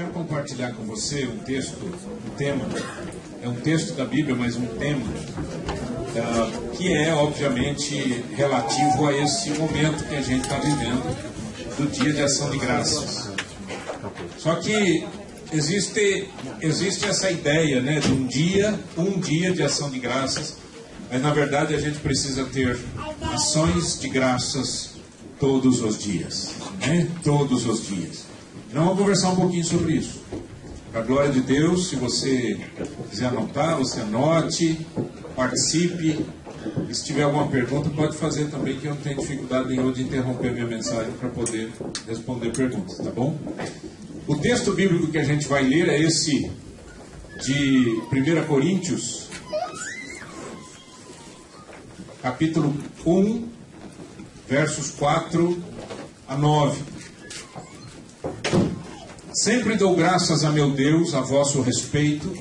quero compartilhar com você um texto, um tema. É um texto da Bíblia, mas um tema que é, obviamente, relativo a esse momento que a gente está vivendo, do Dia de Ação de Graças. Só que existe essa ideia, né, de um dia de ação de graças, mas na verdade a gente precisa ter ações de graças todos os dias, né? Todos os dias. Então vamos conversar um pouquinho sobre isso. Para a glória de Deus, se você quiser anotar, você anote, participe. E se tiver alguma pergunta, pode fazer também, que eu não tenho dificuldade nenhuma de interromper minha mensagem para poder responder perguntas, tá bom? O texto bíblico que a gente vai ler é esse de 1 Coríntios, capítulo 1, versos 4 a 9. Sempre dou graças a meu Deus a vosso respeito,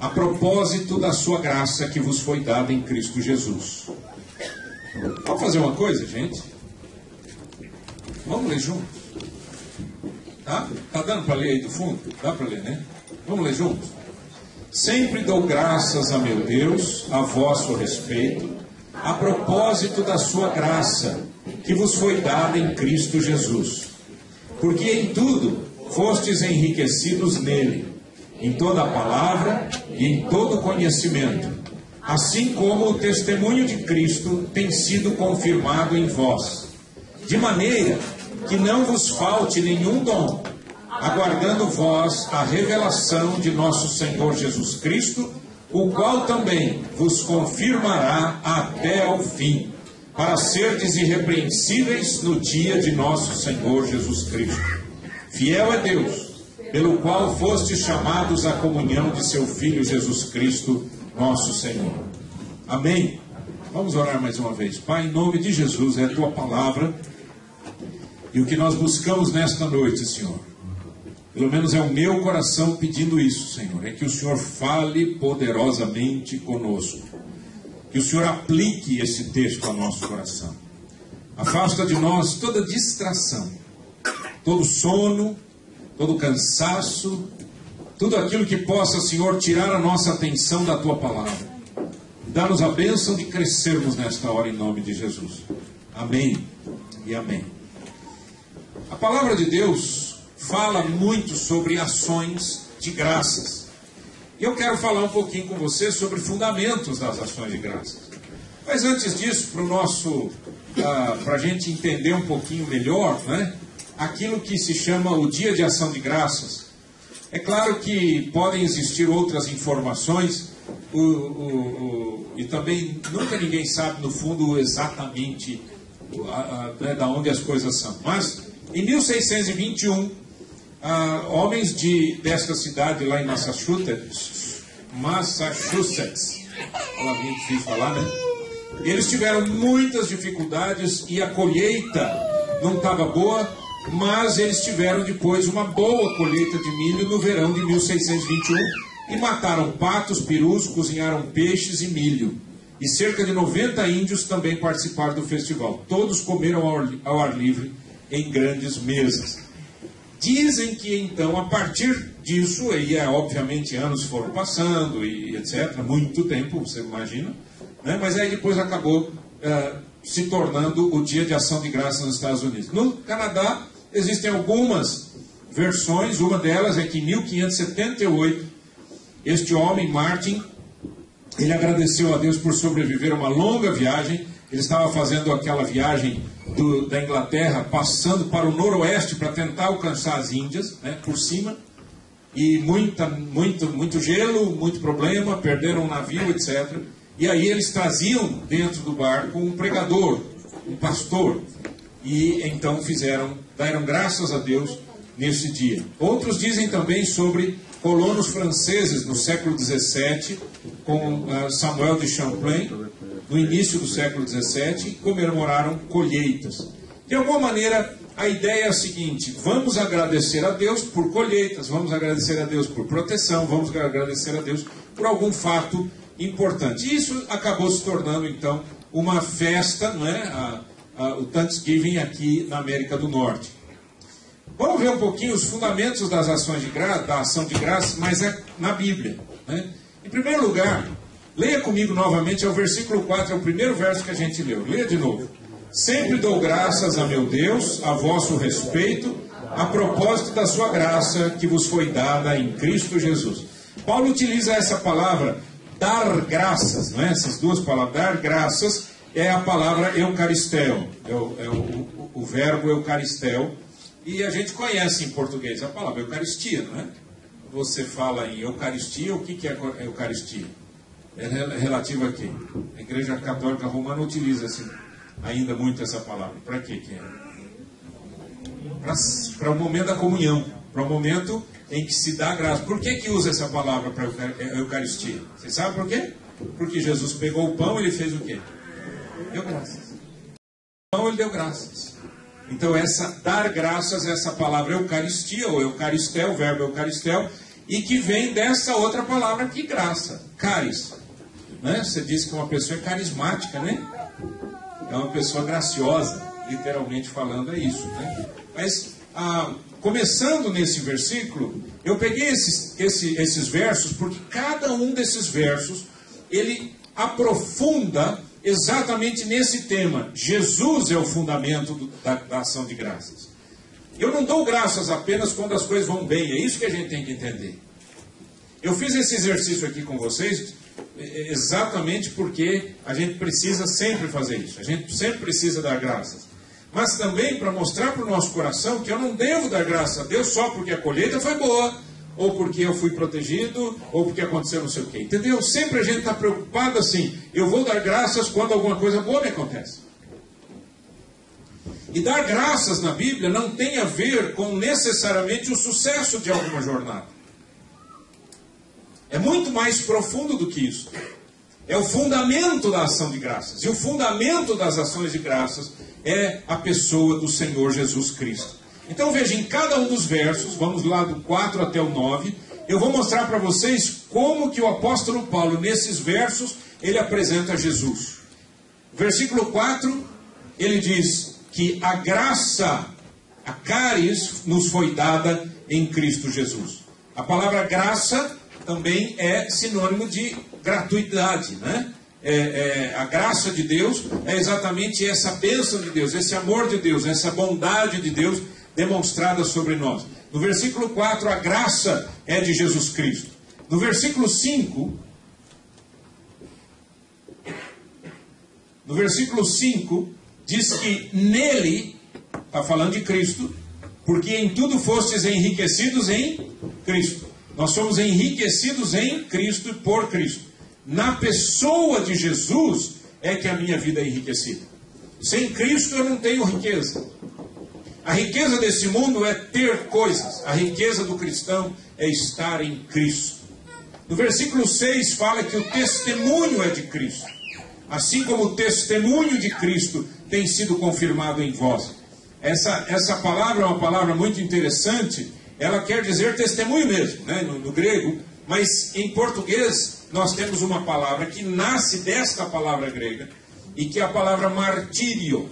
a propósito da sua graça que vos foi dada em Cristo Jesus. Vamos fazer uma coisa, gente? Vamos ler juntos? Tá? Tá dando para ler aí do fundo? Dá para ler, né? Vamos ler juntos? Sempre dou graças a meu Deus a vosso respeito, a propósito da sua graça que vos foi dada em Cristo Jesus. Porque em tudo fostes enriquecidos nele, em toda a palavra e em todo conhecimento, assim como o testemunho de Cristo tem sido confirmado em vós, de maneira que não vos falte nenhum dom, aguardando vós a revelação de nosso Senhor Jesus Cristo, o qual também vos confirmará até ao fim, para serdes irrepreensíveis no dia de nosso Senhor Jesus Cristo. Fiel é Deus, pelo qual fostes chamados à comunhão de seu Filho Jesus Cristo, nosso Senhor. Amém? Vamos orar mais uma vez. Pai, em nome de Jesus, é a tua palavra, e o que nós buscamos nesta noite, Senhor, pelo menos é o meu coração pedindo isso, Senhor, é que o Senhor fale poderosamente conosco, que o Senhor aplique esse texto ao nosso coração. Afasta de nós toda distração, todo sono, todo cansaço, tudo aquilo que possa, Senhor, tirar a nossa atenção da tua palavra. Dá-nos a bênção de crescermos nesta hora em nome de Jesus. Amém e amém. A palavra de Deus fala muito sobre ações de graças. E eu quero falar um pouquinho com você sobre fundamentos das ações de graças. Mas antes disso, para a gente entender um pouquinho melhor, né, aquilo que se chama o Dia de Ação de Graças. É claro que podem existir outras informações, e também nunca ninguém sabe no fundo exatamente da onde as coisas são. Mas em 1621, homens desta cidade lá em Massachusetts, palavrinha difícil de falar, né? Eles tiveram muitas dificuldades e a colheita não estava boa, mas eles tiveram depois uma boa colheita de milho no verão de 1621 e mataram patos, perus, cozinharam peixes e milho. E cerca de 90 índios também participaram do festival. Todos comeram ao ar livre em grandes mesas. Dizem que então, a partir disso, e obviamente anos foram passando e etc., muito tempo, você imagina, né? Mas aí depois acabou se tornando o Dia de Ação de Graças nos Estados Unidos. No Canadá existem algumas versões, uma delas é que em 1578, este homem, Martin, ele agradeceu a Deus por sobreviver a uma longa viagem. Ele estava fazendo aquela viagem da Inglaterra, passando para o noroeste para tentar alcançar as Índias, né, por cima, e muito gelo, muito problema, perderam o navio, etc. E aí eles traziam dentro do barco um pregador, um pastor, e então deram graças a Deus nesse dia. Outros dizem também sobre colonos franceses no século XVII, com Samuel de Champlain, no início do século XVII, comemoraram colheitas. De alguma maneira, a ideia é a seguinte: vamos agradecer a Deus por colheitas, vamos agradecer a Deus por proteção, vamos agradecer a Deus por algum fato importante. E isso acabou se tornando, então, uma festa, não é? O Thanksgiving aqui na América do Norte. Vamos ver um pouquinho os fundamentos das ações de graça, da ação de graça, mas é na Bíblia, né? Em primeiro lugar, leia comigo novamente, é o versículo 4, é o primeiro verso que a gente leu. Leia de novo. Sempre dou graças a meu Deus, a vosso respeito, a propósito da sua graça que vos foi dada em Cristo Jesus. Paulo utiliza essa palavra, dar graças, não é? Essas duas palavras, dar graças, é a palavra eucaristeo, o verbo eucaristeo, e a gente conhece em português a palavra eucaristia, não é? Você fala em eucaristia, o que é eucaristia? É relativo a quê? A Igreja Católica Romana utiliza ainda muito essa palavra. Para quê que é? Para o momento da comunhão, para o momento em que se dá graça. Por que usa essa palavra para a Eucaristia? Você sabe por quê? Porque Jesus pegou o pão e ele fez o quê? Deu graças. Então ele deu graças. Então dar graças é essa palavra Eucaristia, ou Eucaristel, o verbo Eucaristel, e que vem dessa outra palavra aqui, graça, caris. Né? Você diz que uma pessoa é carismática, né? É uma pessoa graciosa, literalmente falando é isso, né? Mas, começando nesse versículo, eu peguei esses versos, porque cada um desses versos, ele aprofunda exatamente nesse tema. Jesus é o fundamento da ação de graças. Eu não dou graças apenas quando as coisas vão bem, é isso que a gente tem que entender. Eu fiz esse exercício aqui com vocês exatamente porque a gente precisa sempre fazer isso. A gente sempre precisa dar graças. Mas também para mostrar para o nosso coração que eu não devo dar graças a Deus só porque a colheita foi boa, ou porque eu fui protegido, ou porque aconteceu não sei o quê. Entendeu? Sempre a gente está preocupado assim, eu vou dar graças quando alguma coisa boa me acontece. E dar graças na Bíblia não tem a ver com necessariamente o sucesso de alguma jornada. É muito mais profundo do que isso. É o fundamento da ação de graças. E o fundamento das ações de graças é a pessoa do Senhor Jesus Cristo. Então veja, em cada um dos versos, vamos lá do 4 até o 9, eu vou mostrar para vocês como que o apóstolo Paulo, nesses versos, ele apresenta Jesus. Versículo 4, ele diz que a graça, a caris, nos foi dada em Cristo Jesus. A palavra graça também é sinônimo de gratuidade, né? A graça de Deus é exatamente essa bênção de Deus, esse amor de Deus, essa bondade de Deus demonstrada sobre nós. No versículo 4, a graça é de Jesus Cristo. No versículo 5, diz que nele, está falando de Cristo, porque em tudo fostes enriquecidos em Cristo. Nós somos enriquecidos em Cristo e por Cristo. Na pessoa de Jesus é que a minha vida é enriquecida. Sem Cristo eu não tenho riqueza. A riqueza desse mundo é ter coisas. A riqueza do cristão é estar em Cristo. No versículo 6 fala que o testemunho é de Cristo. Assim como o testemunho de Cristo tem sido confirmado em vós. Essa palavra é uma palavra muito interessante. Ela quer dizer testemunho mesmo, né, no grego. Mas em português nós temos uma palavra que nasce desta palavra grega. E que é a palavra martírio.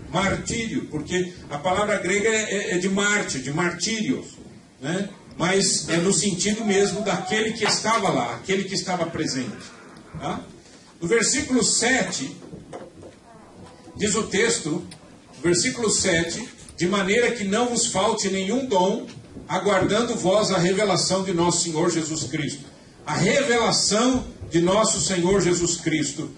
Martírio, porque a palavra grega é de mártir, de martírios, né? Mas é no sentido mesmo daquele que estava lá, aquele que estava presente. Tá? No versículo 7, diz o texto, versículo 7, de maneira que não vos falte nenhum dom, aguardando vós a revelação de nosso Senhor Jesus Cristo. A revelação de nosso Senhor Jesus Cristo.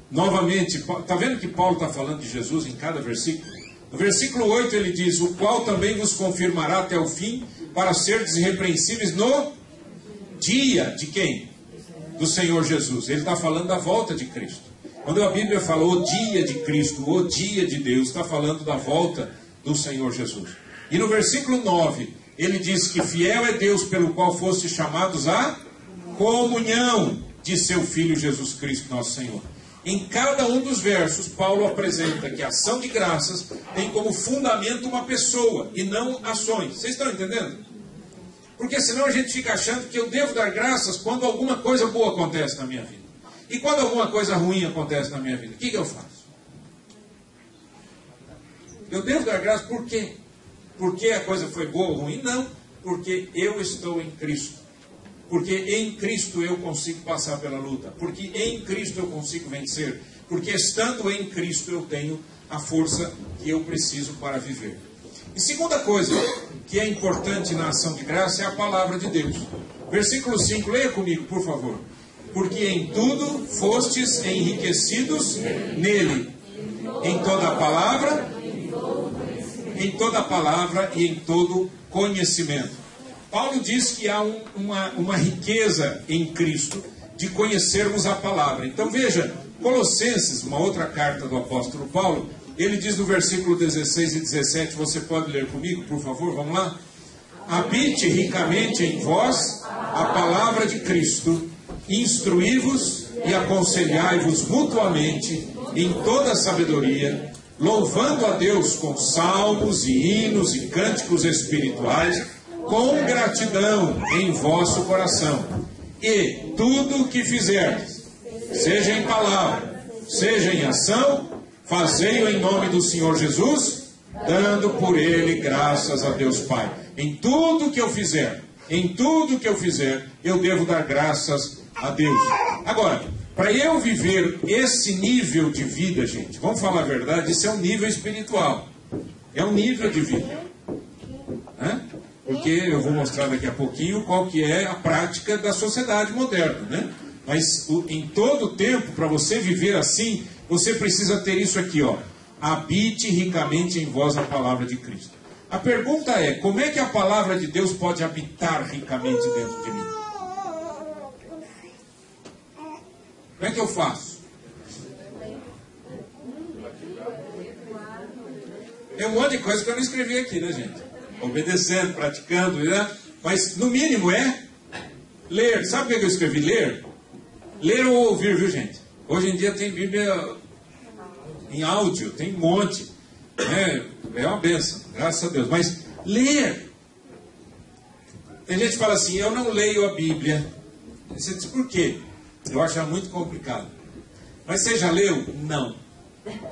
Novamente, está vendo que Paulo está falando de Jesus em cada versículo? No versículo 8 ele diz, o qual também vos confirmará até o fim, para serdes irrepreensíveis no dia de quem? Do Senhor Jesus. Ele está falando da volta de Cristo. Quando a Bíblia fala o dia de Cristo, o dia de Deus, está falando da volta do Senhor Jesus. E no versículo 9, ele diz que fiel é Deus pelo qual foste chamados à comunhão de seu Filho Jesus Cristo, nosso Senhor. Em cada um dos versos, Paulo apresenta que a ação de graças tem como fundamento uma pessoa e não ações. Vocês estão entendendo? Porque senão a gente fica achando que eu devo dar graças quando alguma coisa boa acontece na minha vida. E quando alguma coisa ruim acontece na minha vida, o que eu faço? Eu devo dar graças por quê? porque a coisa foi boa ou ruim, não, porque eu estou em Cristo. Porque em Cristo eu consigo passar pela luta, porque em Cristo eu consigo vencer, porque estando em Cristo eu tenho a força que eu preciso para viver. E segunda coisa que é importante na ação de graça é a palavra de Deus. Versículo 5, leia comigo, por favor. Porque em tudo fostes enriquecidos nele, em toda a palavra e em todo conhecimento. Paulo diz que há uma riqueza em Cristo de conhecermos a palavra. Então veja, Colossenses, uma outra carta do apóstolo Paulo, ele diz no versículo 16 e 17, você pode ler comigo, por favor, vamos lá? Habite ricamente em vós a palavra de Cristo, instruí-vos e aconselhai-vos mutuamente em toda a sabedoria, louvando a Deus com salmos e hinos e cânticos espirituais, com gratidão em vosso coração. E tudo o que fizerdes, seja em palavra, seja em ação, fazei-o em nome do Senhor Jesus, dando por ele graças a Deus Pai. Em tudo que eu fizer, eu devo dar graças a Deus. Agora, para eu viver esse nível de vida, gente, vamos falar a verdade, isso é um nível espiritual. É um nível de vida. Porque eu vou mostrar daqui a pouquinho qual que é a prática da sociedade moderna, né? Mas em todo tempo, para você viver assim, você precisa ter isso aqui, ó. Habite ricamente em vós a palavra de Cristo. A pergunta é, como é que a palavra de Deus pode habitar ricamente dentro de mim? Como é que eu faço? Tem um monte de coisa que eu não escrevi aqui, né, gente? Obedecendo, praticando, né? Mas no mínimo é ler. Sabe o que eu escrevi? Ler? Ler ou ouvir, viu, gente? Hoje em dia tem Bíblia em áudio, tem um monte. É uma bênção, graças a Deus. Mas ler. Tem gente que fala assim, eu não leio a Bíblia. Você diz, por quê? Eu acho muito complicado. Mas você já leu? Não.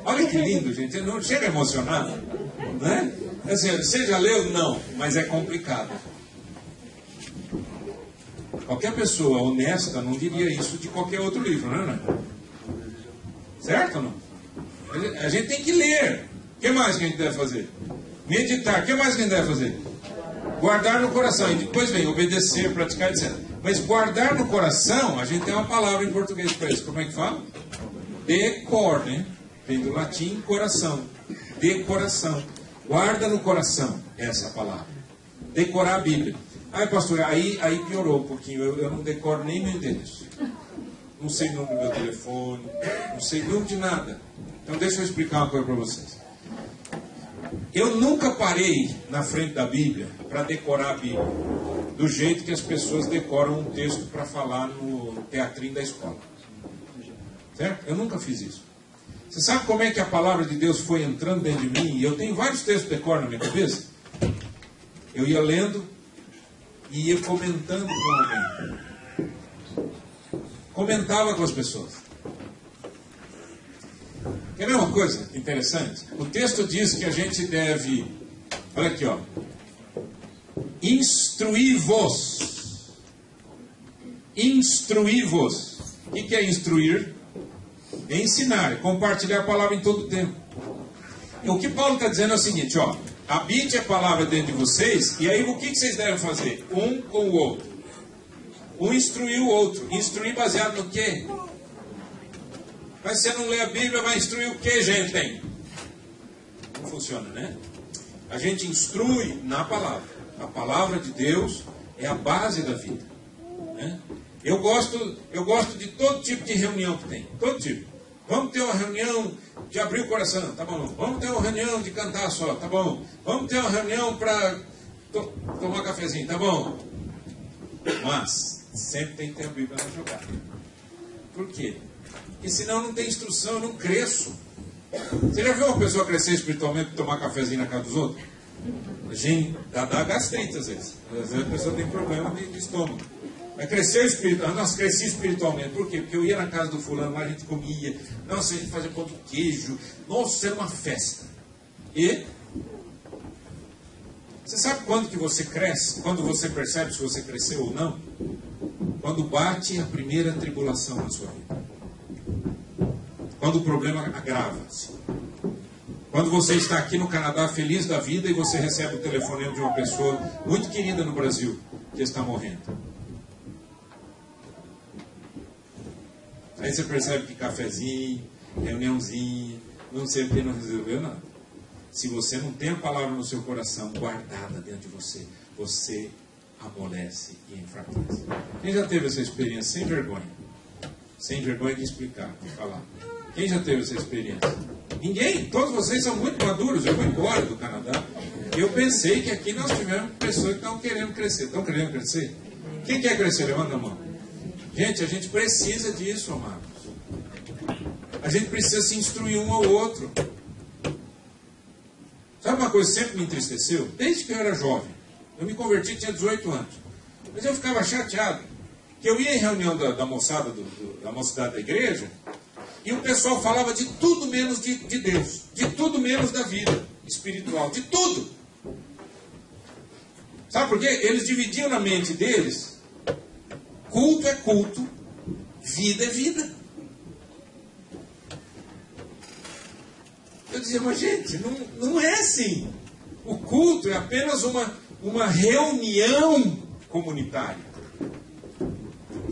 Olha que lindo, gente. Não chega emocionado, né? Assim, você já leu? Não. Mas é complicado. Qualquer pessoa honesta não diria isso de qualquer outro livro, não é? Certo ou não? A gente tem que ler. O que mais que a gente deve fazer? Meditar. O que mais que a gente deve fazer? Guardar no coração. E depois vem obedecer, praticar, etc. Mas guardar no coração, a gente tem uma palavra em português para isso. Como é que fala? Decor, né? Vem do latim coração. Decoração. Guarda no coração essa palavra. Decorar a Bíblia. Ai, pastor, aí piorou um pouquinho. Eu não decoro nem meu endereço. Não sei o número do meu telefone. Não sei o número de nada. Então deixa eu explicar uma coisa para vocês. Eu nunca parei na frente da Bíblia para decorar a Bíblia. Do jeito que as pessoas decoram um texto para falar no teatrinho da escola. Certo? Eu nunca fiz isso. Você sabe como é que a palavra de Deus foi entrando dentro de mim? Eu tenho vários textos de decor na minha cabeça. Eu ia lendo e ia comentando com alguém. Comentava com as pessoas. Quer ver uma coisa interessante? O texto diz que a gente deve... Olha aqui, ó. Instruí-vos. Instruí-vos. O que é instruir? É ensinar, é compartilhar a palavra em todo o tempo. E o que Paulo está dizendo é o seguinte, ó. Habite a palavra dentro de vocês, e aí o que vocês devem fazer? Um com o outro. Um instruir o outro. Instruir baseado no quê? Mas se você não lê a Bíblia, vai instruir o quê, gente? Não funciona, né? A gente instrui na palavra. A palavra de Deus é a base da vida, né? Eu gosto de todo tipo de reunião que tem. Todo tipo. Vamos ter uma reunião de abrir o coração, tá bom. Vamos ter uma reunião de cantar só, tá bom. Vamos ter uma reunião para tomar cafezinho, tá bom. Mas sempre tem que ter a Bíblia na jogada. Por quê? Porque senão não tem instrução, eu não cresço. Você já viu uma pessoa crescer espiritualmente e tomar cafezinho na casa dos outros? Gente, dá gastrite às vezes. Às vezes a pessoa tem problema de estômago. Mas cresceu espiritualmente. Nossa, cresci espiritualmente. Por quê? Porque eu ia na casa do fulano, lá a gente comia. Nossa, a gente fazia pão de queijo. Nossa, era uma festa. E Você sabe quando que você cresce? Quando você percebe se você cresceu ou não? Quando bate a primeira tribulação na sua vida. Quando o problema agrava-se. Quando você está aqui no Canadá feliz da vida e você recebe o telefonema de uma pessoa muito querida no Brasil que está morrendo. Aí você percebe que cafezinho, reuniãozinha, não sei o que, não resolveu nada. Se você não tem a palavra no seu coração guardada dentro de você, você amolece e enfraquece. Quem já teve essa experiência sem vergonha? Sem vergonha de explicar, de falar. Quem já teve essa experiência? Ninguém. Todos vocês são muito maduros. Eu vou embora do Canadá. Eu pensei que aqui nós tivemos pessoas que estão querendo crescer. Estão querendo crescer? Quem quer crescer? Levanta a mão. Gente, a gente precisa disso, amados. A gente precisa se instruir um ao outro. Sabe uma coisa que sempre me entristeceu? Desde que eu era jovem. Eu me converti, tinha 18 anos. Mas eu ficava chateado. Que eu ia em reunião da moçada, da mocidade da igreja, e o pessoal falava de tudo menos de Deus. De tudo menos da vida espiritual. De tudo. Sabe por quê? Eles dividiam na mente deles. Culto é culto. Vida é vida. Eu dizia, mas gente, não é assim. O culto é apenas uma reunião comunitária.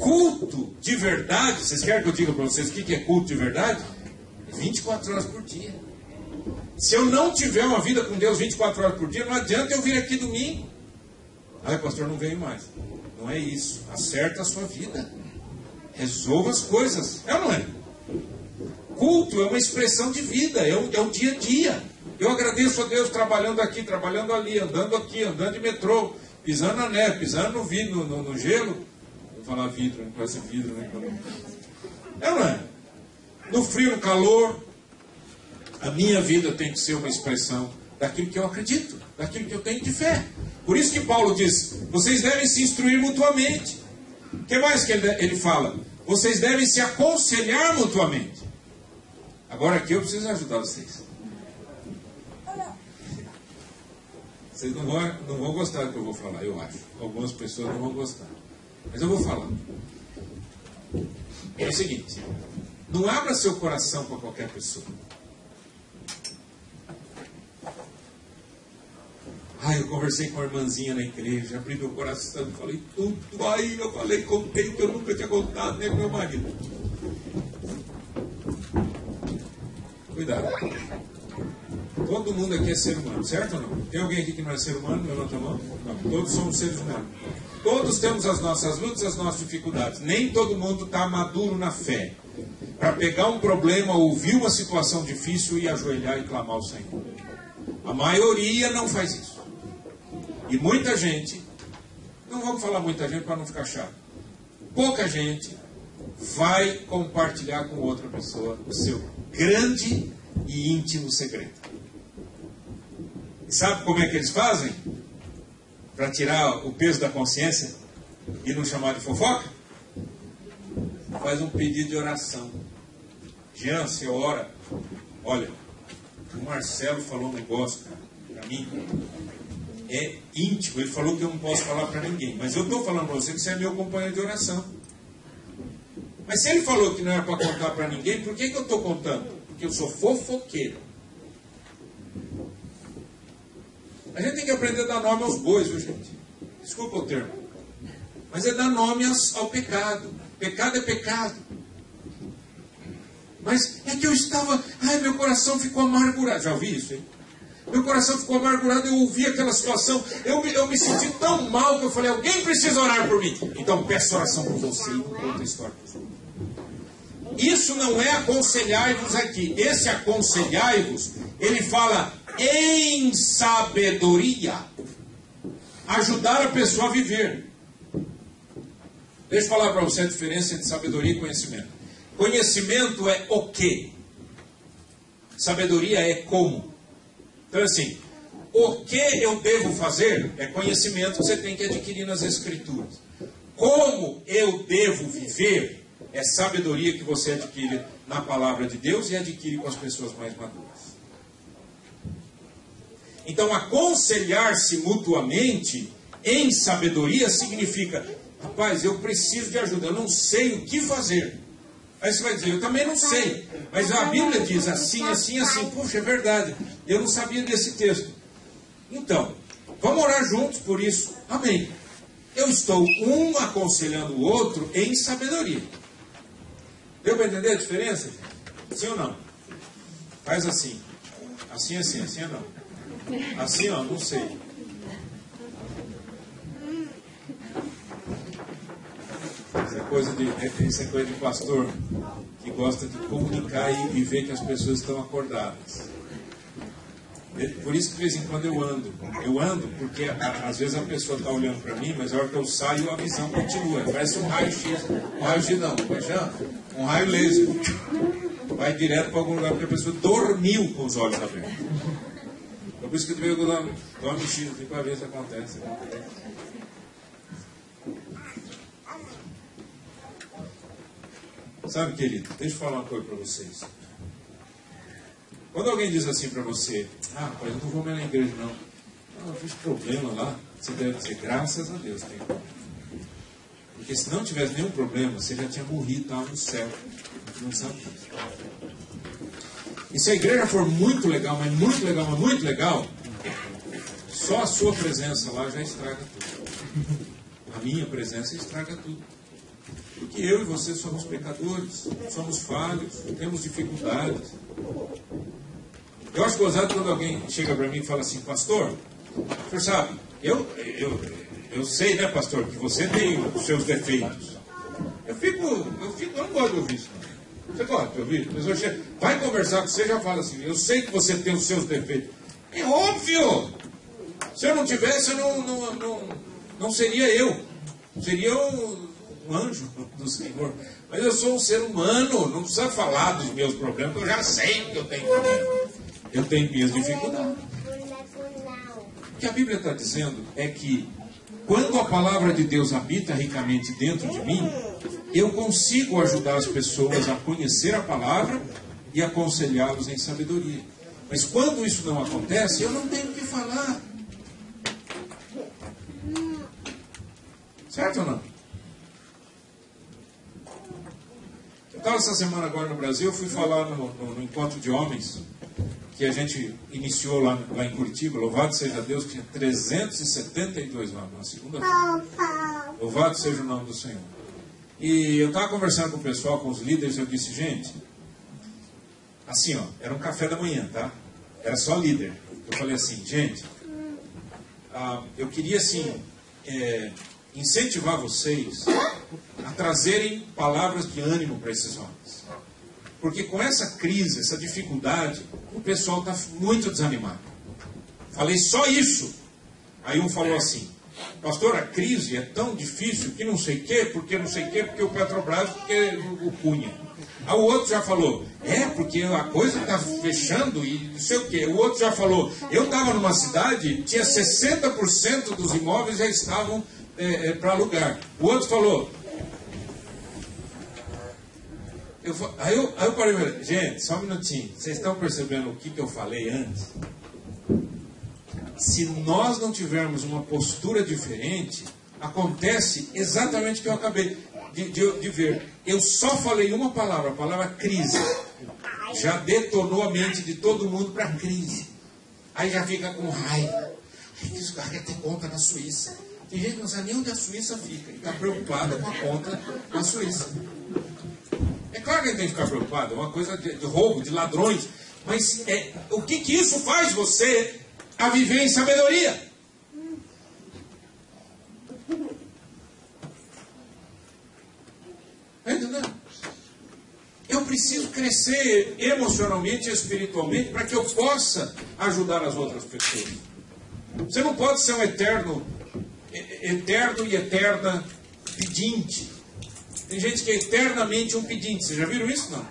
Culto de verdade, vocês querem que eu diga para vocês o que é culto de verdade? 24 horas por dia. Se eu não tiver uma vida com Deus 24 horas por dia, não adianta eu vir aqui domingo. Ai, pastor, não venho mais. Não é isso. Acerta a sua vida. Resolva as coisas. É ou não é? Culto é uma expressão de vida, é o dia a dia. Eu agradeço a Deus trabalhando aqui, trabalhando ali, andando de metrô, pisando na neve, pisando no vidro, no gelo. Vou falar vidro, não parece vidro, né? É ou não é? No frio, no calor, a minha vida tem que ser uma expressão daquilo que eu acredito, daquilo que eu tenho de fé. Por isso que Paulo diz, vocês devem se instruir mutuamente. O que mais que ele fala? Vocês devem se aconselhar mutuamente. Agora aqui eu preciso ajudar vocês. Vocês não vão gostar do que eu vou falar, eu acho. Algumas pessoas não vão gostar. Mas eu vou falar. É o seguinte. Não abra seu coração para qualquer pessoa. Eu conversei com a irmãzinha na igreja, abri meu coração, falei tudo. Eu contei o que eu nunca tinha contado nem pro meu marido. Cuidado. Todo mundo aqui é ser humano, certo ou não? Tem alguém aqui que não é ser humano? Levanta a mão. Não, todos somos seres humanos. Todos temos as nossas lutas, as nossas dificuldades. Nem todo mundo está maduro na fé para pegar um problema, ouvir uma situação difícil e ajoelhar e clamar ao Senhor. A maioria não faz isso. E muita gente, não vamos falar muita gente para não ficar chato, pouca gente vai compartilhar com outra pessoa o seu grande e íntimo segredo. E sabe como é que eles fazem? Para tirar o peso da consciência e não chamar de fofoca? Faz um pedido de oração. Jean, você ora. Olha, o Marcelo falou um negócio, cara, para mim. É íntimo, ele falou que eu não posso falar para ninguém. Mas eu estou falando para você que você é meu companheiro de oração. Mas se ele falou que não era para contar para ninguém, por que eu estou contando? Porque eu sou fofoqueiro. A gente tem que aprender a dar nome aos bois, viu, gente? Desculpa o termo. Mas é dar nome ao pecado. Pecado é pecado. Mas é que eu estava... meu coração ficou amargurado. Já ouvi isso, hein? Meu coração ficou amargurado, eu ouvi aquela situação. Eu me senti tão mal que eu falei, alguém precisa orar por mim. Então peço oração por você e não conta a história. Isso não é aconselhai-vos aqui. Esse aconselhai-vos, ele fala em sabedoria. Ajudar a pessoa a viver. Deixa eu falar para você a diferença entre sabedoria e conhecimento. Conhecimento é o quê? Sabedoria é como. Então assim, o que eu devo fazer é conhecimento que você tem que adquirir nas Escrituras. Como eu devo viver é sabedoria que você adquire na palavra de Deus e adquire com as pessoas mais maduras. Então, aconselhar-se mutuamente em sabedoria significa: rapaz, eu preciso de ajuda, eu não sei o que fazer. Aí você vai dizer: eu também não sei, mas a Bíblia diz assim, assim, assim. Puxa, é verdade, eu não sabia desse texto. Então, vamos orar juntos por isso. Amém. Eu estou um aconselhando o outro em sabedoria. Deu para entender a diferença? Sim ou não? Faz assim. Assim, assim, assim ou não? Assim, ó, não sei. Isso é coisa de pastor que gosta de comunicar e ver que as pessoas estão acordadas. Por isso que de vez em quando eu ando. Eu ando porque às vezes a pessoa está olhando para mim, mas a hora que eu saio a visão continua. Parece um raio-x. Um raio-x não, um raio laser. Vai direto para algum lugar porque a pessoa dormiu com os olhos abertos. Então, por isso que eu devia dar uma mexida para ver se acontece. Sabe, querido, deixa eu falar uma coisa para vocês. Quando alguém diz assim para você: ah, rapaz, eu não vou mais na igreja não. Não, eu fiz problema lá. Você deve dizer: graças a Deus tem problema. Porque se não tivesse nenhum problema, você já tinha morrido, estava no céu. Não sabe disso. E se a igreja for muito legal, mas muito legal, mas muito legal, só a sua presença lá já estraga tudo. A minha presença estraga tudo. Porque eu e você somos pecadores, somos falhos, temos dificuldades. Eu acho gozado quando alguém chega para mim e fala assim: pastor, o senhor sabe, eu sei, né, pastor, que você tem os seus defeitos. Eu não gosto de ouvir isso. Você gosta de ouvir? A pessoa chega, vai conversar com você e já fala assim: eu sei que você tem os seus defeitos. É óbvio! Se eu não tivesse, eu não seria eu. Seria um anjo do Senhor. Mas eu sou um ser humano, não precisa falar dos meus problemas, eu já sei que eu tenho problemas. Eu tenho minhas dificuldades. O que a Bíblia está dizendo é que quando a palavra de Deus habita ricamente dentro de mim, eu consigo ajudar as pessoas a conhecer a palavra e aconselhá-los em sabedoria. Mas quando isso não acontece, eu não tenho o que falar. Certo ou não? Eu estava essa semana agora no Brasil, eu fui falar no encontro de homens que a gente iniciou lá em Curitiba. Louvado seja Deus, que tinha 372 lá, na segunda-feira. Louvado seja o nome do Senhor. E eu estava conversando com o pessoal, com os líderes, eu disse: gente, assim, ó, era um café da manhã, tá? Era só líder. Eu falei assim: gente, eu queria assim incentivar vocês a trazerem palavras de ânimo para esses homens. Porque com essa crise, essa dificuldade, o pessoal está muito desanimado. Falei só isso. Aí um falou assim: pastor, a crise é tão difícil que não sei o quê, porque não sei o quê, porque o Petrobras, porque o Cunha. Aí o outro já falou: porque a coisa está fechando e não sei o quê. O outro já falou: eu estava numa cidade, tinha 60% dos imóveis já estavam para alugar. O outro falou... Aí eu parei e falei: gente, só um minutinho. Vocês estão percebendo o que eu falei antes? Se nós não tivermos uma postura diferente, acontece exatamente o que eu acabei de ver. Eu só falei uma palavra, a palavra crise. Já detonou a mente de todo mundo para crise. Aí já fica com raiva. Diz que o cara quer ter conta na Suíça. Tem gente que não sabe nem onde a Suíça fica e está preocupada com a conta na Suíça. É claro que a gente tem que ficar preocupado, é uma coisa de roubo, de ladrões. Mas o que isso faz você a viver em sabedoria? Entendeu? Eu preciso crescer emocionalmente e espiritualmente para que eu possa ajudar as outras pessoas. Você não pode ser um eterno e eterna pedinte. Tem gente que é eternamente um pedinte. Vocês já viram isso? Não.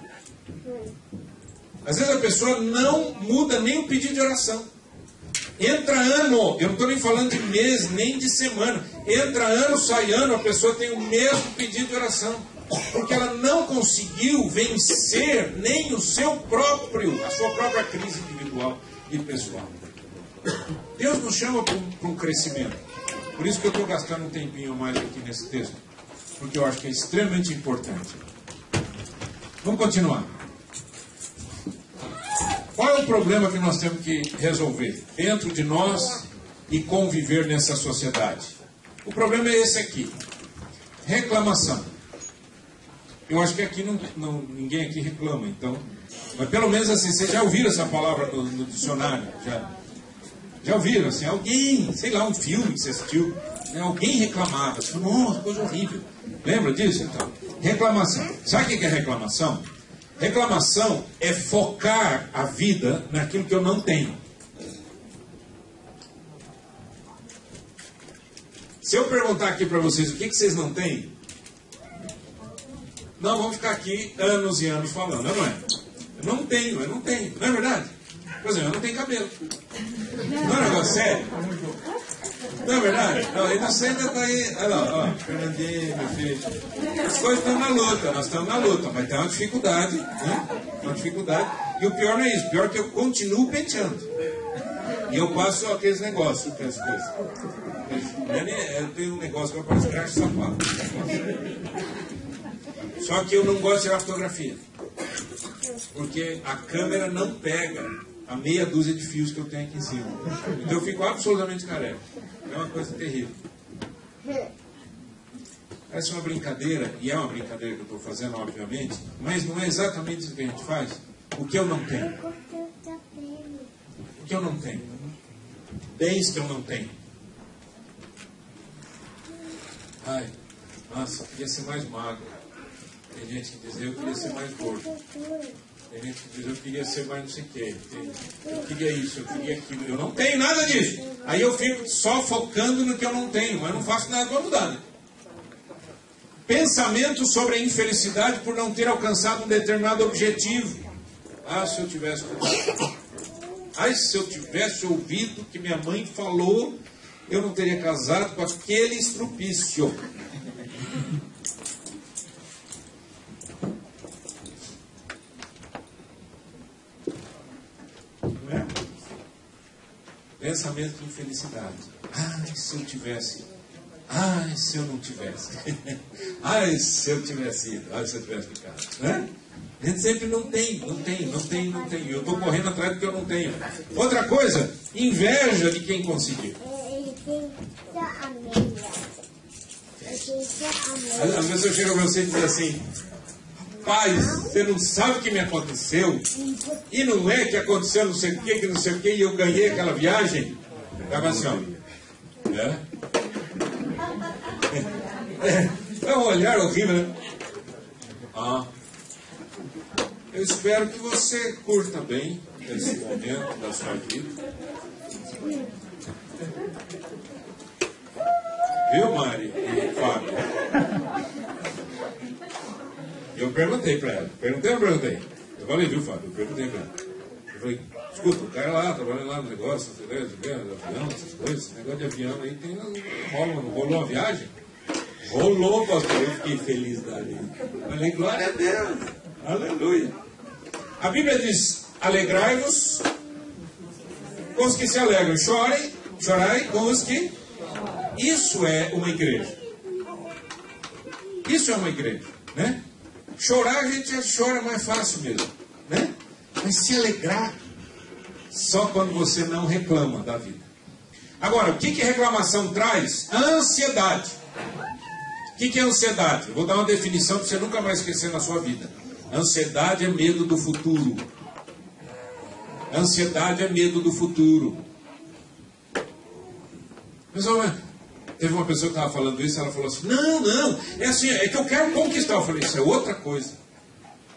Às vezes a pessoa não muda nem o pedido de oração. Entra ano, eu não estou nem falando de mês, nem de semana. Entra ano, sai ano, a pessoa tem o mesmo pedido de oração. Porque ela não conseguiu vencer nem a sua própria crise individual e pessoal. Deus nos chama para um crescimento. Por isso que eu estou gastando um tempinho mais aqui nesse texto, porque eu acho que é extremamente importante. Vamos continuar. Qual é o problema que nós temos que resolver dentro de nós e conviver nessa sociedade? O problema é esse aqui. Reclamação. Eu acho que aqui ninguém aqui reclama, então. Mas pelo menos assim, vocês já ouviram essa palavra no dicionário? Já ouviram? Assim, alguém, sei lá, um filme que você assistiu, né, alguém reclamava. Você falou, nossa, coisa horrível. Lembra disso, então? Reclamação. Sabe o que é reclamação? Reclamação é focar a vida naquilo que eu não tenho. Se eu perguntar aqui para vocês o que vocês não têm, não vamos ficar aqui anos e anos falando, não é? Eu não tenho, não é verdade? Por exemplo, eu não tenho cabelo. Não é um negócio sério? Não é verdade? Não, a inocência está aí. Olha lá, ó, Fernandinho, meu filho. As coisas estão na luta, nós estamos na luta, mas tem uma dificuldade, né? Uma dificuldade. E o pior não é isso, o pior é que eu continuo penteando. E eu passo aqueles negócios, aquelas coisas. Eu tenho um negócio que eu passo graxa de sapato. Só que eu não gosto de tirar fotografia. Porque a câmera não pega a meia dúzia de fios que eu tenho aqui em cima. Então eu fico absolutamente careca. É uma coisa terrível. Parece uma brincadeira, e é uma brincadeira que eu estou fazendo, obviamente, mas não é exatamente isso que a gente faz. O que eu não tenho? O que eu não tenho? Bens que eu não tenho. Ai, nossa, eu queria ser mais magro. Tem gente que diz, eu queria ser mais gordo. Tem gente que diz, eu queria ser mais não sei o quê. Eu queria isso, eu queria aquilo. Eu não tenho nada disso. Aí eu fico só focando no que eu não tenho, mas não faço nada para mudar. Né? Pensamento sobre a infelicidade por não ter alcançado um determinado objetivo. Ah, se eu tivesse... Ai, se eu tivesse ouvido o que minha mãe falou, eu não teria casado com aquele estrupício. Não é? Pensamento de infelicidade. Ai, se eu tivesse. Ai, se eu não tivesse. Ai, se eu tivesse ido. Ai, se eu tivesse ficado. Né? A gente sempre não tem. Eu estou correndo atrás do que eu não tenho. Outra coisa, inveja de quem conseguiu. Às vezes eu chego a você e digo assim, rapaz, você não sabe o que me aconteceu? E não é que aconteceu não sei o que, e eu ganhei aquela viagem? Estava assim, ó. É um olhar horrível, né? Ah. Eu espero que você curta bem esse momento da sua vida. Viu, Mari e Fábio? Eu perguntei para ela. Perguntei ou não perguntei? Eu falei, viu, Fábio? Eu perguntei para ela. Eu falei, escuta, o cara lá, trabalhando lá no negócio, avião, essas coisas, esse negócio de avião aí tem. Rolou uma viagem? Rolou, pastor. Eu fiquei feliz dali. Falei, glória a Deus. Aleluia. A Bíblia diz, alegrai-vos com os que se alegram. Chorai com os que... Isso é uma igreja. Isso é uma igreja, né? Chorar a gente já chora mais fácil mesmo, né? Mas se alegrar só quando você não reclama da vida. Agora, o que reclamação traz? Ansiedade. O que é ansiedade? Eu vou dar uma definição para você nunca mais esquecer na sua vida. Ansiedade é medo do futuro. Ansiedade é medo do futuro. Mas, teve uma pessoa que estava falando isso, ela falou assim, não, é assim, é que eu quero conquistar. Eu falei, isso é outra coisa.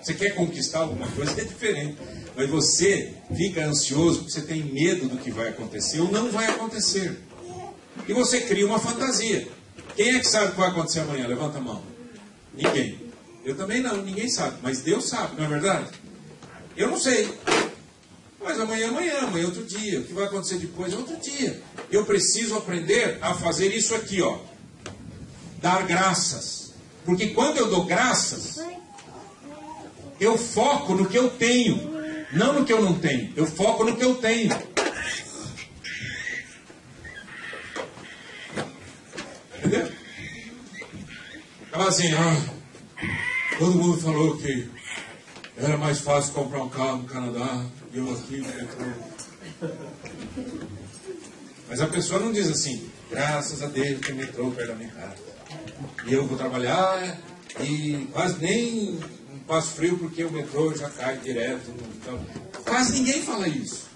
Você quer conquistar alguma coisa, é diferente. Mas você fica ansioso porque você tem medo do que vai acontecer ou não vai acontecer. E você cria uma fantasia. Quem é que sabe o que vai acontecer amanhã? Levanta a mão. Ninguém. Eu também não, ninguém sabe. Mas Deus sabe, não é verdade? Eu não sei. Mas amanhã é outro dia. O que vai acontecer depois é outro dia. Eu preciso aprender a fazer isso aqui, ó. Dar graças. Porque quando eu dou graças, eu foco no que eu tenho. Não no que eu não tenho. Eu foco no que eu tenho. Entendeu? Fala assim, todo mundo falou que era mais fácil comprar um carro no Canadá, e eu aqui no metrô. Mas a pessoa não diz assim, graças a Deus tem metrô perto da minha casa. E eu vou trabalhar e quase nem passo frio porque o metrô já cai direto. Então, quase ninguém fala isso.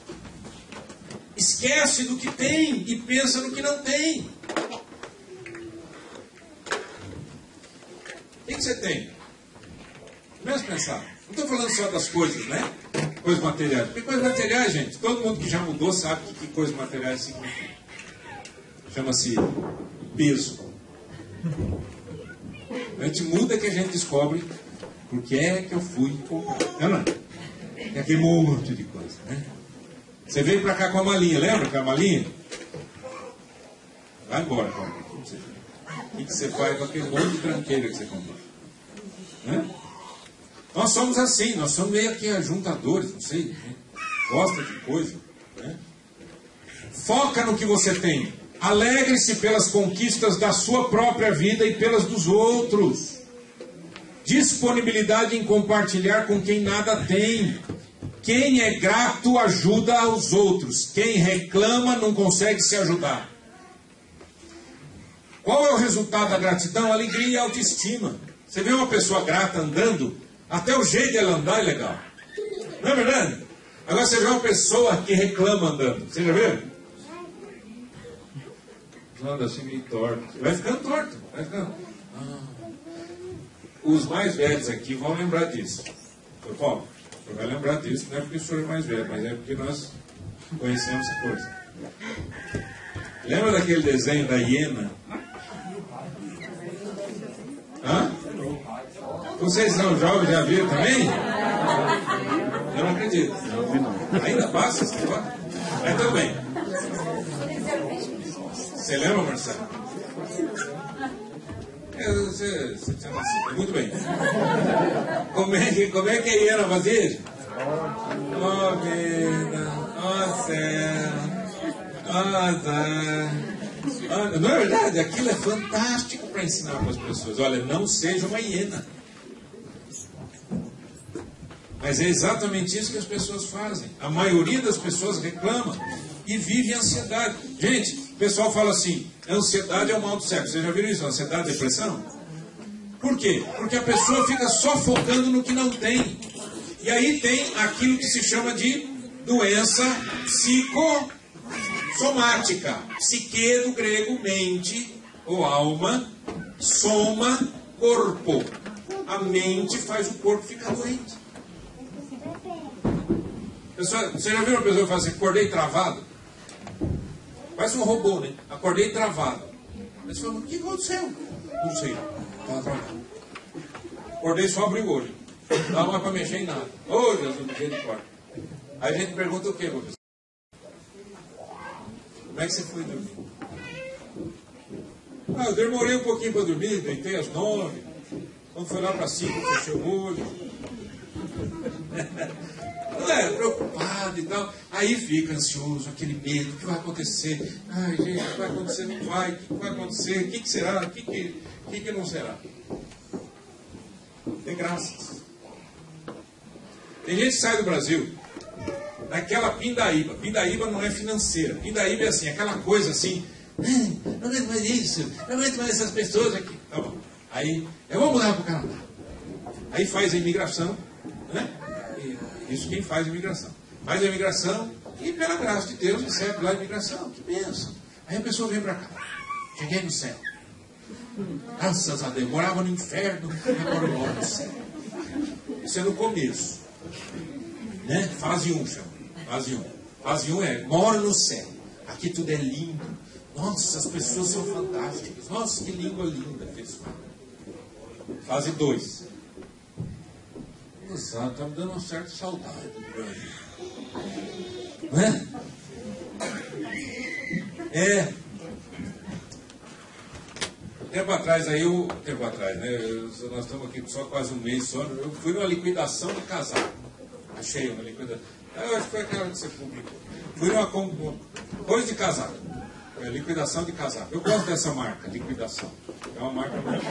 Esquece do que tem e pensa no que não tem. O que você tem? Começa a pensar. Não estou falando só das coisas, né? Coisas materiais. Porque coisas materiais, gente, todo mundo que já mudou sabe que coisas materiais significam. Chama-se peso. A gente muda que a gente descobre por que é que eu fui comprar. Não, não. É aquele monte de coisa, né? Você veio para cá com a malinha, lembra com a malinha? Vai embora, compra. O que você faz com aquele monte de tranqueira que você comprou? Né? Nós somos assim, nós somos meio que ajuntadores, não sei, né? Gosta de coisa, né? Foca no que você tem. Alegre-se pelas conquistas da sua própria vida e pelas dos outros. Disponibilidade em compartilhar com quem nada tem. Quem é grato ajuda aos outros. Quem reclama não consegue se ajudar. Qual é o resultado da gratidão? Alegria e autoestima. Você vê uma pessoa grata andando, até o jeito dela andar é legal. Não é verdade? Agora você vê uma pessoa que reclama andando. Você já viu? Anda assim meio torto. Vai ficando torto. Vai ficando... Os mais velhos aqui vão lembrar disso. Seu Paulo, você vai lembrar disso, não é porque o senhor é mais velho, mas é porque nós conhecemos essa coisa. Lembra daquele desenho da hiena? Hã? Vocês são jovens, já viram também? Eu não acredito. Ainda passa essa história? Mas também. Você lembra, Marcelo? Você tinha nascido. Muito bem. Como é que a hiena fazia? Ó vida, ó céu, ó Zé. Não é verdade? Aquilo é fantástico para ensinar para as pessoas. Olha, não seja uma hiena. Mas é exatamente isso que as pessoas fazem. A maioria das pessoas reclama e vive ansiedade. Gente, o pessoal fala assim, ansiedade é o mal do século. Vocês já viram isso? Ansiedade, depressão? Por quê? Porque a pessoa fica só focando no que não tem. E aí tem aquilo que se chama de doença psicossomática. Psique do grego, mente ou alma, soma, corpo. A mente faz o corpo ficar doente. Pessoal, você já viu uma pessoa que fala assim, acordei travado? Parece um robô, né? Acordei travado. Aí você fala, o que aconteceu? Não sei, estava travado. Acordei só abriu o olho. Não dá mais para mexer em nada. Ô, Jesus, do jeito de corte. Aí a gente pergunta o quê, professor? Como é que você foi dormir? Eu demorei um pouquinho para dormir, deitei às 9. Quando foi lá para 5, fechei o olho. Preocupado e tal. Aí fica ansioso, aquele medo, o que vai acontecer? Ai, gente, o que vai acontecer? Não vai, o que vai acontecer? O que será? O que não será? Tem graças. Tem gente que sai do Brasil naquela pindaíba. Pindaíba não é financeira. Pindaíba é assim, aquela coisa assim, não aguento mais isso, não aguento mais essas pessoas aqui. Tá bom. Aí, eu vou mudar para o Canadá. Aí faz a imigração, né? Isso quem faz a imigração. Faz a imigração e, pela graça de Deus, recebe lá a imigração. Que bênção. Aí a pessoa vem para cá. Cheguei no céu. Graças a Deus. Morava no inferno, agora eu moro no céu. Isso é no começo. Né? Fase 1 chama. Fase 1. Fase 1 é, moro no céu. Aqui tudo é lindo. Nossa, as pessoas são fantásticas. Nossa, que língua linda que eles falam. Fase 2. Exato, está me dando uma certa saudade do Brasil. Não é? Tempo atrás, né? Nós estamos aqui só quase um mês só. Eu fui numa liquidação do casaco. Achei uma liquidação. Eu acho que foi aquela que você publicou. Fui numa coisa de casaco. É liquidação de casaco. Eu gosto dessa marca, liquidação. É uma marca muito.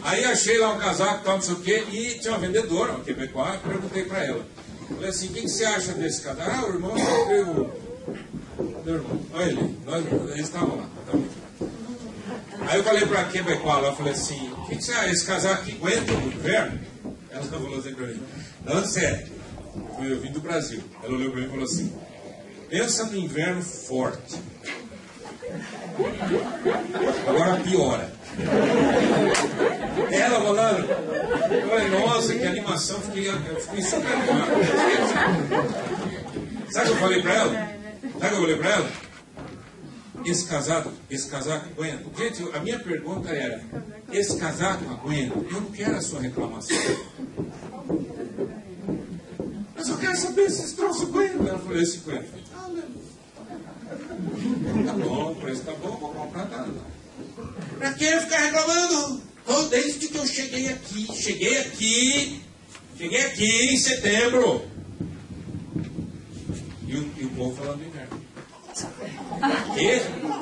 Aí achei lá um casaco, tal, não sei o quê, e tinha uma vendedora, uma quebecoa, perguntei para ela. Falei assim, o que você acha desse casaco? Ah, o irmão meu irmão. Olha ele, eles estavam lá. Aí eu falei para a quebecoa, eu falei assim, o que você acha? Esse casaco aqui aguenta no inverno? Ela falou assim para mim, não, sério. Eu vim do Brasil. Ela olhou para mim e falou assim, pensa no inverno forte. Agora piora. Ela falando, eu falei, nossa, que animação, eu fiquei super animado. Sabe o que eu falei para ela? Esse casaco aguenta? Gente, a minha pergunta era, esse casaco aguenta? Eu não quero a sua reclamação. Mas eu quero saber se esse troço aguenta. Ela falou, esse aguenta. Tá bom, o preço tá bom, vou comprar, tá. Pra que eu ficar reclamando? Desde que eu cheguei aqui em setembro. E o povo falando de inverno.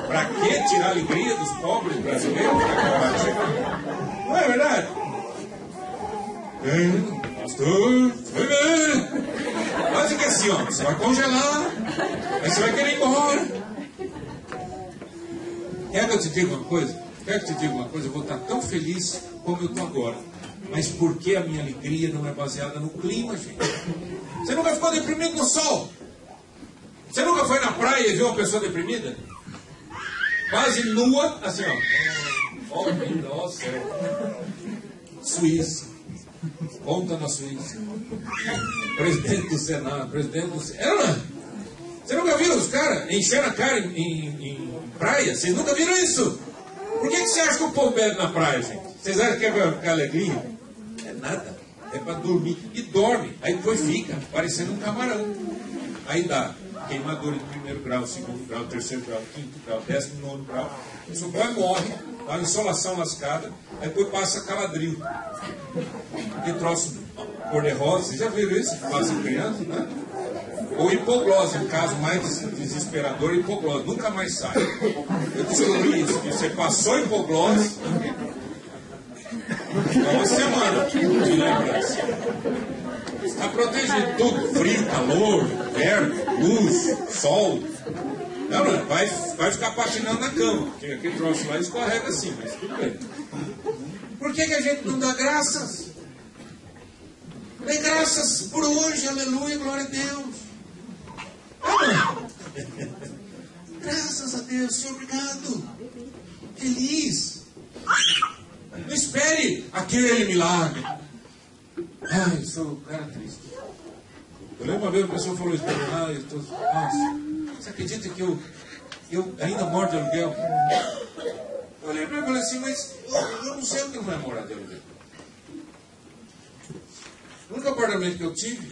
Pra que tirar a alegria dos pobres brasileiros? Não é verdade? Pastor, foi bem. Quase que assim, ó, você vai congelar, aí você vai querer ir embora. Quer que eu te diga uma coisa? Eu vou estar tão feliz como eu estou agora. Mas por que a minha alegria não é baseada no clima, gente? Você nunca ficou deprimido no sol? Você nunca foi na praia e viu uma pessoa deprimida? Quase nua, assim, ó. Ó, céu. Suíça. Conta na Suíça. Presidente do Senado, Você nunca viu os caras enchendo a cara em praia? Vocês nunca viram isso? Por que você acha que o povo bebe na praia, gente? Vocês acham que é pra alegria? É nada. É para dormir. E dorme. Aí depois fica parecendo um camarão. Aí dá queimadura de 1º grau, 2º grau, 3º grau, 5º grau, 19º grau. O seu pai morre, dá uma insolação lascada, aí depois passa caladril. Que troço cor-de-rosa, vocês já viram isso? Passa em criança, né? Ou hipoglose, um caso mais desesperador, hipoglose, nunca mais sai. Eu descobri isso, que você passou hipoglose, é uma semana de lembrança. Está protegido tudo, frio, calor, inverno, luz, sol. Não, vai ficar patinando na cama, porque aquele troço lá escorrega assim, mas tudo bem. Por que a gente não dá graças? Dê graças por hoje, aleluia, glória a Deus. Graças a Deus, Senhor, obrigado. Feliz. Não espere aquele milagre. Ai, sou um cara triste. Eu lembro uma vez uma pessoa falou isso para mim, eu estou, nossa, você acredita que eu ainda moro de aluguel? Eu olhei para ele e falei assim, mas eu não sei o que não é morar de aluguel. O único apartamento que eu tive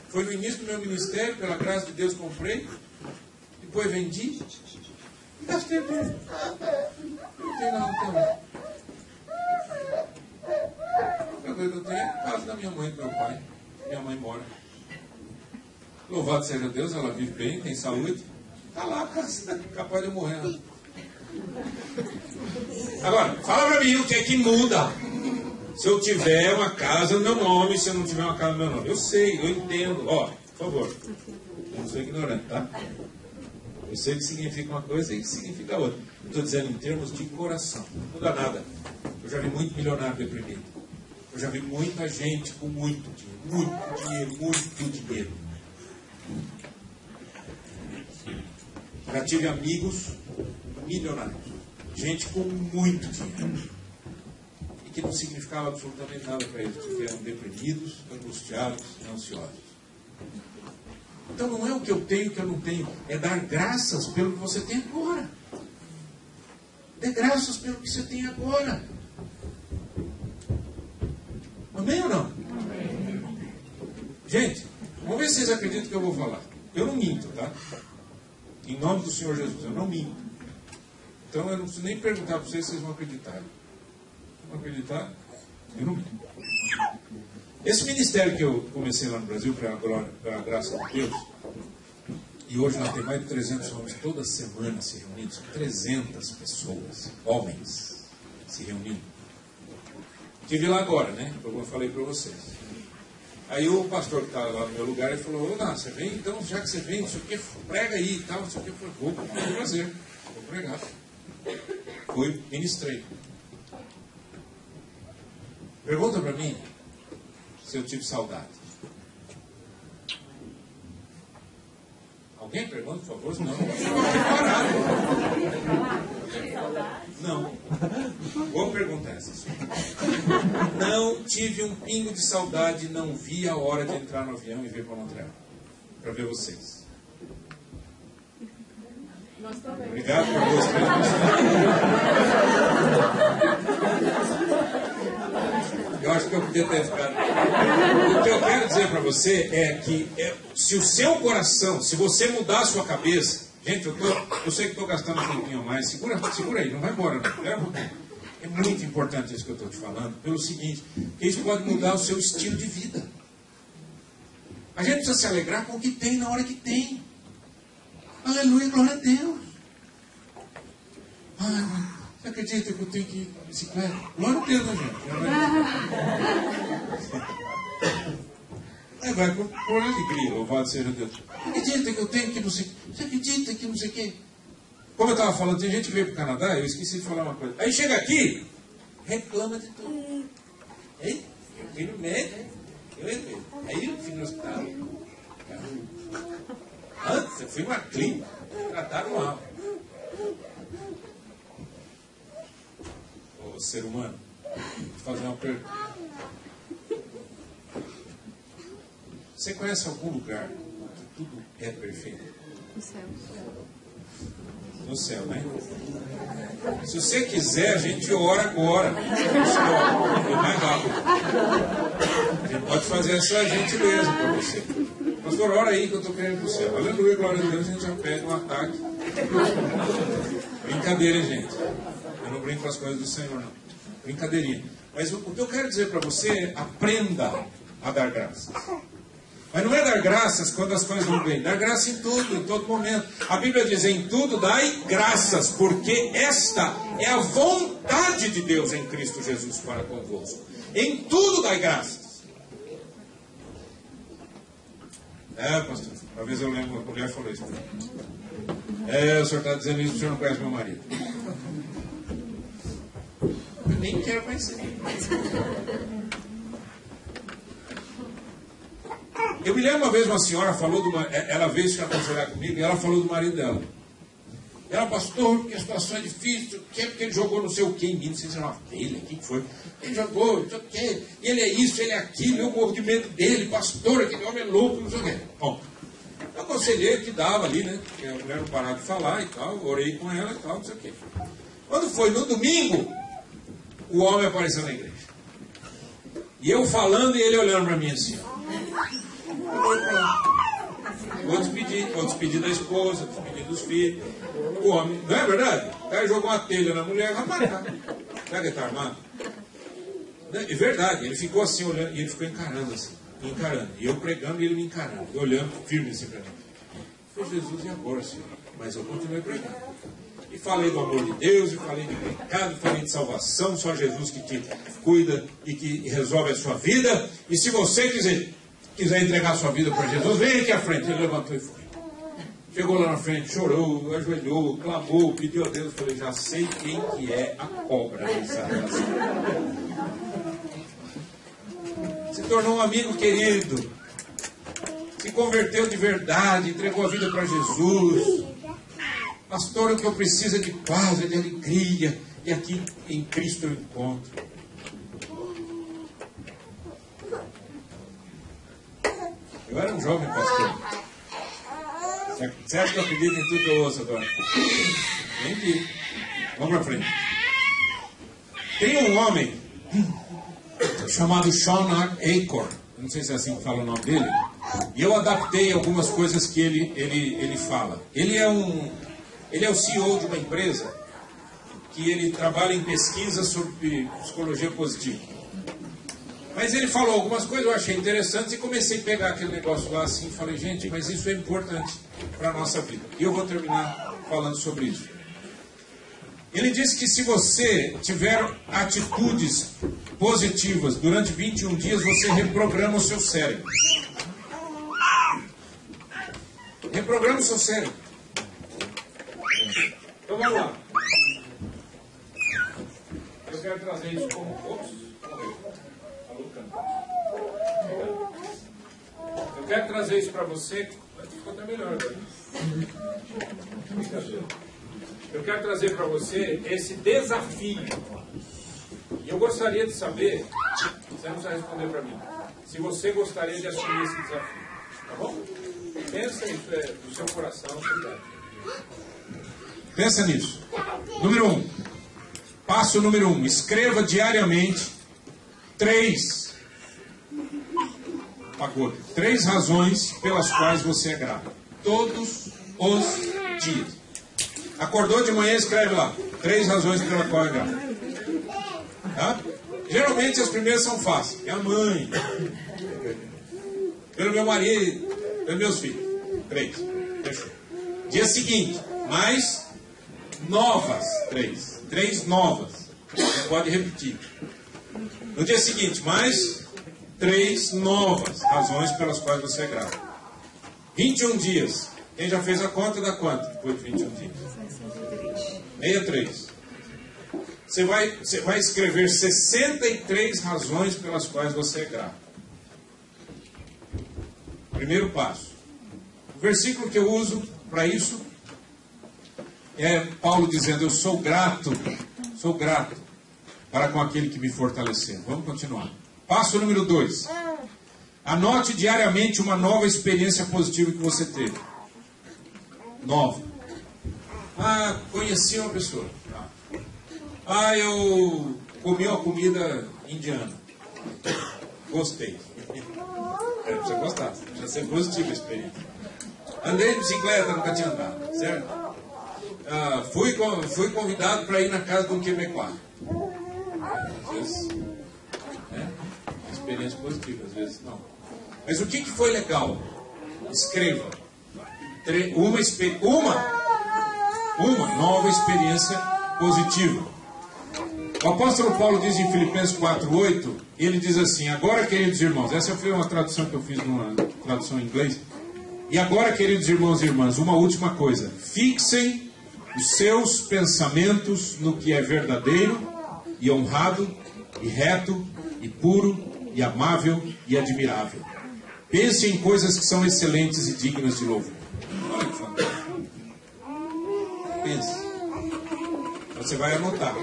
foi no início do meu ministério, pela graça de Deus comprei, depois vendi e gastei tudo. Não tem nada, não tem. A coisa que eu tenho é a casa da minha mãe e do meu pai. Minha mãe mora. Louvado seja Deus, ela vive bem, tem saúde. Está lá, capaz de eu morrer. Né? Agora, fala para mim o que é que muda. Se eu tiver uma casa no meu nome, se eu não tiver uma casa no meu nome. Eu sei, eu entendo. Ó, por favor. Eu não sou ignorante, tá? Eu sei que significa uma coisa e que significa outra. Eu estou dizendo em termos de coração. Não muda nada. Eu já vi muito milionário deprimido. Eu já vi muita gente com muito dinheiro. Já tive amigos milionários. Gente com muito dinheiro. E que não significava absolutamente nada para eles. Que eram deprimidos, angustiados e ansiosos. Então não é o que eu tenho, o que eu não tenho. É dar graças pelo que você tem agora. Dê graças pelo que você tem agora. Amém ou não? Amém. Gente, vamos ver se vocês acreditam que eu vou falar. Eu não minto, tá? Em nome do Senhor Jesus, eu não minto. Então eu não preciso nem perguntar para vocês se vocês vão acreditar. Vão acreditar? Eu não minto. Esse ministério que eu comecei lá no Brasil, pela graça de Deus, E hoje nós temos mais de 300 homens toda semana se reunindo. 300 pessoas, homens, se reunindo. Estive lá agora, né? Como eu falei para vocês. Aí o pastor que estava lá no meu lugar, ele falou: ô, você vem, então, já que você vem, não sei o que, prega aí e tal, não sei o que. Eu falei: vou fazer, vou pregar. Fui, ministrei. Pergunta para mim se eu tive saudade. Alguém pergunta, por favor? Não. Não. Vou perguntar essa. Não tive um pingo de saudade, não vi a hora de entrar no avião e vir para Montreal. Para ver vocês. Obrigado por gostar. Eu acho que eu podia ter ficado. O que eu quero dizer para você é que se o seu coração, se você mudar a sua cabeça, gente, eu sei que estou gastando um tempinho a mais, segura aí, não vai embora, não. É muito importante isso que eu estou te falando, pelo seguinte, que isso pode mudar o seu estilo de vida. A gente precisa se alegrar com o que tem na hora que tem. Aleluia, glória a Deus. Ai, você acredita que eu tenho que ir de bicicleta? Glória a Deus, né, gente? Aí vai por alegria, louvado seja Deus. Você acredita que eu tenho que não sei o quê? Você acredita que não sei o quê? Como eu estava falando, tem gente que veio para o Canadá, eu esqueci de falar uma coisa. Aí chega aqui, reclama de tudo. Aí, eu fui no médico, aí eu fui no hospital. Antes, eu fui numa clínica, trataram mal. Ô, ser humano, vou fazer uma pergunta. Você conhece algum lugar que tudo é perfeito? No céu. No céu, né? Se você quiser, a gente ora agora. É mais rápido. A gente pode fazer essa gentileza para você. Pastor, ora aí que eu estou querendo ir para o céu. Aleluia, glória a Deus, a gente já pega um ataque. Brincadeira, gente. Eu não brinco com as coisas do Senhor, não. Brincadeirinha. Mas o que eu quero dizer para você é: aprenda a dar graças. Mas não é dar graças quando as coisas vão bem. Dar graça em tudo, em todo momento. A Bíblia diz: em tudo dai graças, porque esta é a vontade de Deus em Cristo Jesus para convosco. Em tudo dai graças. Pastor, uma vez eu lembro, uma mulher falou isso para mim. O senhor está dizendo isso, o senhor não conhece meu marido. Eu nem quero conhecer. Eu me lembro uma vez uma senhora falou, ela veio se aconselhar comigo e ela falou do marido dela. Ela: pastor, porque a situação é difícil, porque ele jogou não sei o que em mim, não sei se era uma filha, o que foi? Ele jogou, não sei o que, ele é isso, ele é aquilo, eu morro de medo dele, pastor, aquele homem é louco, não sei o que. Bom, eu aconselhei que dava ali, né? Porque a mulher não parava de falar e tal, orei com ela e tal, não sei o que. Quando foi no domingo, o homem apareceu na igreja. E eu falando e ele olhando para mim assim, ó. Vou despedir da esposa, despedir dos filhos. O homem, não é verdade? O cara jogou uma telha na mulher, vai matar. Será que ele está armado? É verdade, ele ficou assim olhando, e ele ficou encarando assim, encarando. E eu pregando e ele me encarando, e olhando firme assim para mim. Foi Jesus e agora, Senhor. Mas eu continuei pregando. E falei do amor de Deus, e falei de pecado, falei de salvação, só Jesus que te cuida e que resolve a sua vida. E se você quiser entregar a sua vida para Jesus, vem aqui à frente. Ele levantou e foi. Chegou lá na frente, chorou, ajoelhou, clamou, pediu a Deus. Falei: já sei quem que é a cobra nessa relação. Se tornou um amigo querido, se converteu de verdade, entregou a vida para Jesus. Pastor, o que eu preciso é de paz, é de alegria, e aqui em Cristo eu encontro. Eu era um jovem pastor. Você acha que eu acredito em tudo que eu ouço agora? Entendi. Vamos para frente. Tem um homem chamado Sean Achor. Não sei se é assim que fala o nome dele. E eu adaptei algumas coisas que ele fala. Ele é o CEO de uma empresa que ele trabalha em pesquisa sobre psicologia positiva. Mas ele falou algumas coisas, eu achei interessantes e comecei a pegar aquele negócio lá assim, falei, gente, mas isso é importante para a nossa vida. E eu vou terminar falando sobre isso. Ele disse que se você tiver atitudes positivas durante 21 dias, você reprograma o seu cérebro. Reprograma o seu cérebro. Então vamos lá. Eu quero trazer isso como... Ops, eu quero trazer isso para você. Ficou até melhor agora. Eu quero trazer para você esse desafio. E eu gostaria de saber, você não precisa responder para mim, se você gostaria de assumir esse desafio. Tá bom? Pensa nisso, do seu coração. Pensa nisso. Número 1. Passo número 1. Escreva diariamente 3 razões pelas quais você é grato. Todos os dias. Acordou de manhã, escreve lá. 3 razões pelas quais é grato. Tá? Geralmente as primeiras são fáceis. Minha mãe, pelo meu marido, pelos meus filhos. 3. Fechou. Dia seguinte, mais novas 3. 3 novas. Você pode repetir. No dia seguinte, mais 3 novas razões pelas quais você é grato. 21 dias. Quem já fez a conta dá quanto depois de 21 dias? 63. Você vai escrever 63 razões pelas quais você é grato. Primeiro passo. O versículo que eu uso para isso é Paulo dizendo, eu sou grato para com aquele que me fortaleceu. Vamos continuar. Passo número 2. Anote diariamente uma nova experiência positiva que você teve. Nova. Conheci uma pessoa. Eu comi uma comida indiana. Gostei. Você gostar. Já ser positiva a experiência. Andei de bicicleta, nunca tinha andado. Certo? Fui convidado para ir na casa de um quebecois. Às vezes, experiência positiva, às vezes não. Mas o que foi legal? Escreva. Uma nova experiência positiva. O apóstolo Paulo diz em Filipenses 4:8, ele diz assim, agora, queridos irmãos, essa foi uma tradução que eu fiz numa tradução em inglês, e agora, queridos irmãos e irmãs, uma última coisa, fixem os seus pensamentos no que é verdadeiro, e honrado, e reto, e puro, e amável, e admirável. Pense em coisas que são excelentes e dignas de louvor. Olha que fantástico. Pense. Você vai anotar.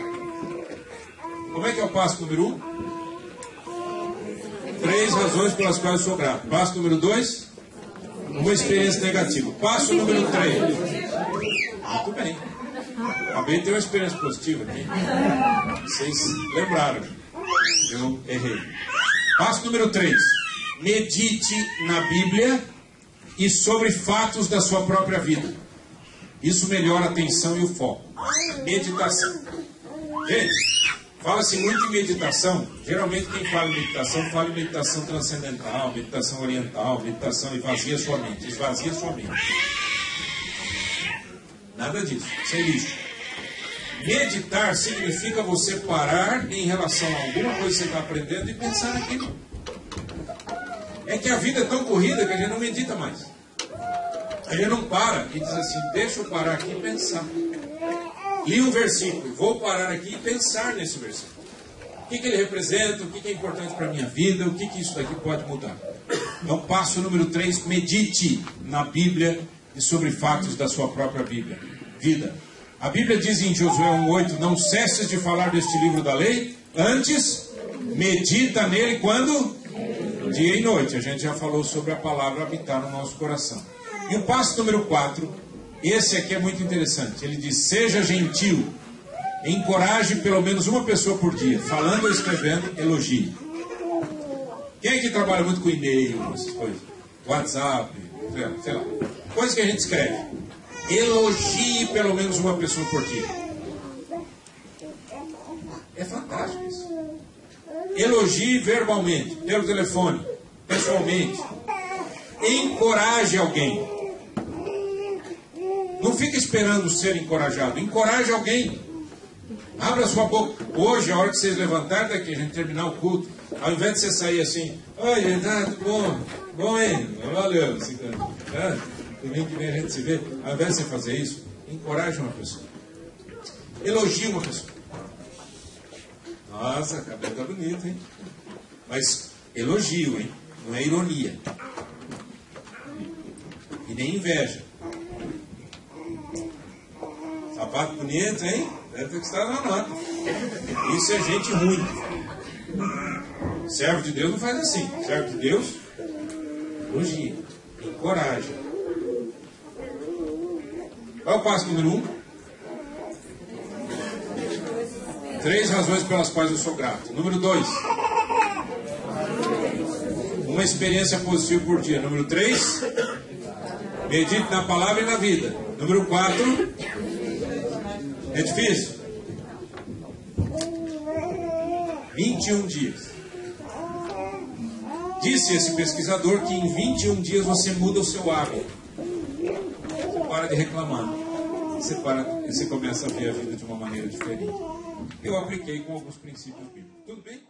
Como é que é o passo número 1? 3 razões pelas quais eu sou grato. Passo número 2? Uma experiência negativa. Passo número 3. Muito bem. Acabei de ter uma experiência positiva aqui. Vocês lembraram. Eu errei. Passo número 3. Medite na Bíblia e sobre fatos da sua própria vida. Isso melhora a atenção e o foco. Meditação. Gente, fala-se muito em meditação. Geralmente quem fala em meditação transcendental, meditação oriental, meditação esvazia sua mente. Esvazia sua mente. Nada disso. Isso é lixo. Meditar significa você parar em relação a alguma coisa que você está aprendendo e pensar naquilo. É que a vida é tão corrida que a gente não medita mais. A gente não para e diz assim, deixa eu parar aqui e pensar. Li um versículo, vou parar aqui e pensar nesse versículo. O que ele representa, o que é importante para a minha vida, o que isso daqui pode mudar. Então, passo número 3, medite na Bíblia e sobre fatos da sua própria vida. A Bíblia diz em Josué 1:8, não cesses de falar deste livro da lei, antes medita nele quando? Dia e noite. A gente já falou sobre a palavra habitar no nosso coração. E o passo número 4, esse aqui é muito interessante. Ele diz, seja gentil, encoraje pelo menos uma pessoa por dia, falando ou escrevendo, elogie. Quem é que trabalha muito com e-mail, essas coisas? WhatsApp, sei lá. Coisas que a gente escreve. Elogie pelo menos uma pessoa por dia. É fantástico isso. Elogie verbalmente, pelo telefone, pessoalmente. Encoraje alguém. Não fique esperando ser encorajado. Encoraje alguém. Abra sua boca. Hoje, a hora que vocês levantarem daqui, a gente terminar o culto, ao invés de você sair assim, oi, Renato, bom, hein? Valeu, domingo que vem a gente se vê. Ao invés de você fazer isso, encoraje uma pessoa. Elogie uma pessoa. Nossa, o cabelo tá bonito, hein? Mas elogio, hein? Não é ironia. E nem inveja. Sapato bonito, hein? Deve ter que estar na nota. Isso é gente ruim. Servo de Deus não faz assim. Servo de Deus elogia, encoraja. Qual é o passo número 1? 3 razões pelas quais eu sou grato. Número 2. Uma experiência positiva por dia. Número 3. Medite na palavra e na vida. Número 4. É difícil? 21 dias. Disse esse pesquisador que em 21 dias você muda o seu hábito. Você para de reclamar. Você começa a ver a vida de uma maneira diferente. Eu apliquei com alguns princípios bíblicos. Tudo bem?